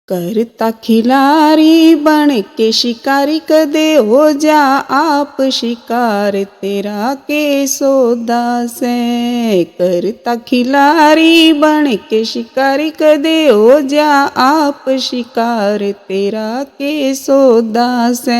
करता खिलाड़ी बन के शिकारी कदे हो जा आप शिकार तेरा के सौदा से। करता खिलाड़ी बन के शिकारी कदे हो जा आप शिकार तेरा के सौदा से।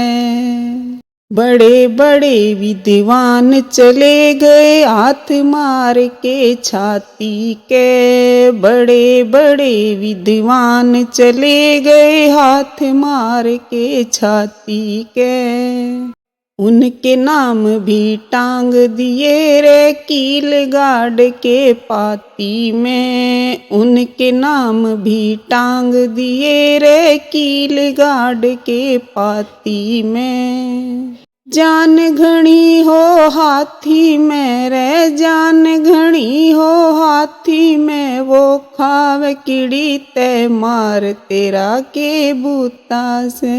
बड़े बड़े विद्वान चले गए हाथ मार के छाती के। बड़े बड़े विद्वान चले गए हाथ मार के छाती के। उनके नाम भी टांग दिए रे कील गाड़ के पाती में। उनके नाम भी टांग दिए रे कील गाड़ के पाती में। जान घनी हो हाथी में रे जान घनी हो हाथी में। वो खावे कीड़ी ते मार तेरा के बूता से।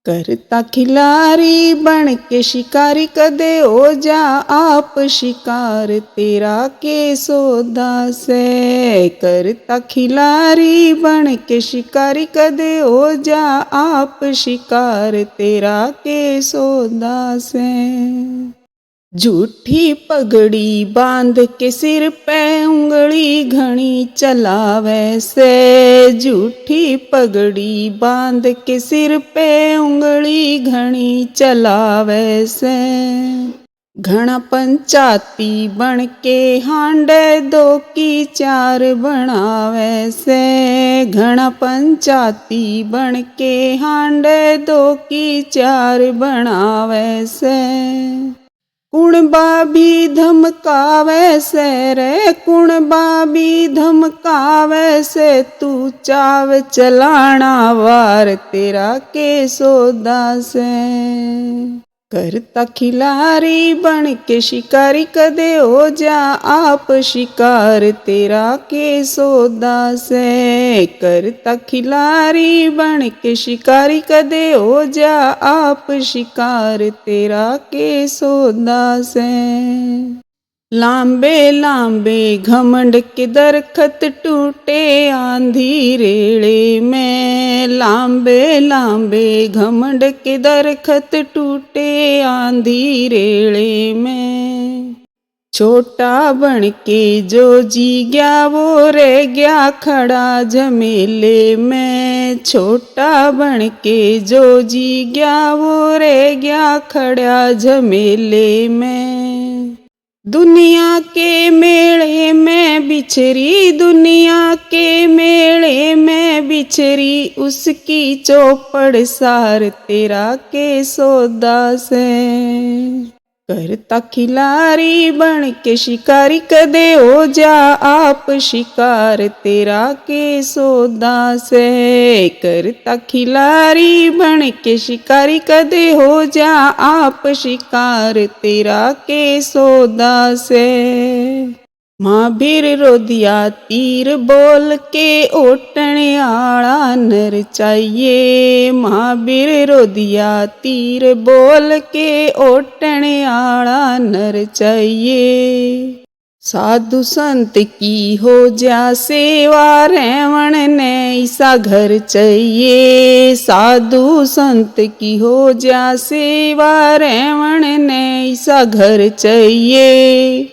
करता खिलाड़ी बन के शिकारी कदे हो जा आप शिकार तेरा के सौदा से। करता खिलाड़ी बन के शिकारी कदे हो जा आप शिकार तेरा के सौदा से। झूठी पगड़ी बांध के सिर पे उंगली घनी चलावे से। झूठी पगड़ी बांध के सिर पे उंगली घनी चलावे से। घना पंचाती बन के हांडे दो की चार बनावे से। घना पंचाती बन के हांडे दो की चार बनावे से। कुणबा भी धमकावे से रे कुणबा भी धमकावे से। तू चाव चलाना वार तेरा के सौदा से। करता खिलाड़ी बन के शिकारी कदे हो जा आप शिकार तेरा के सौदा से। करता खिलाड़ी बन के शिकारी कदे हो जा आप शिकार तेरा के सौदा से। लांबे लांबे घमंड के दरखत टूटे आंधी रेड़े में। लांबे लांबे घमंड के दरखत टूटे आंधी रेड़े में। छोटा बन के जो जी गया वो रह गया खड़ा झमेले में। छोटा बन के जो जी गया वो रह गया खड़ा झमेले में। दुनिया के मेले में बिछरी दुनिया के मेले में बिछरी। उसकी चौपड़ सार तेरा के सौदा से। करता खिलाड़ी बन के शिकारी कदे हो जा आप शिकार तेरा के सौदा से। करता खिलाड़ी बन के शिकारी कदे हो जा आप शिकार तेरा के सौदा से। महावीर रोदिया तीर बोल के ओटने आला नर चाहिए। महावीर रोदिया तीर बोल के ओटने आला नर चाहिए। साधु संत की हो जा सेवा रेवण ने ऐसा घर चाहिए। साधु संत की हो जा सेवा रेवण ने ऐसा घर चाहिए।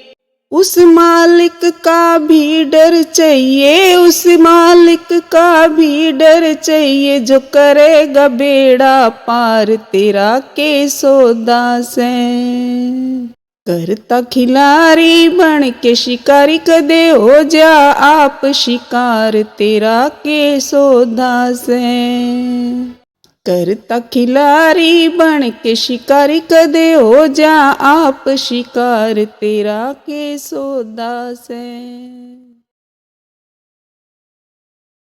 उस मालिक का भी डर चाहिए उस मालिक का भी डर चाहिए। जो करेगा बेड़ा पार तेरा के सौदा से। करता खिलाड़ी बन के शिकारी कदे हो जा आप शिकार तेरा के सौदा से। करता खिलाड़ी बन के शिकारी कदे हो जा आप शिकार तेरा के सौदा से।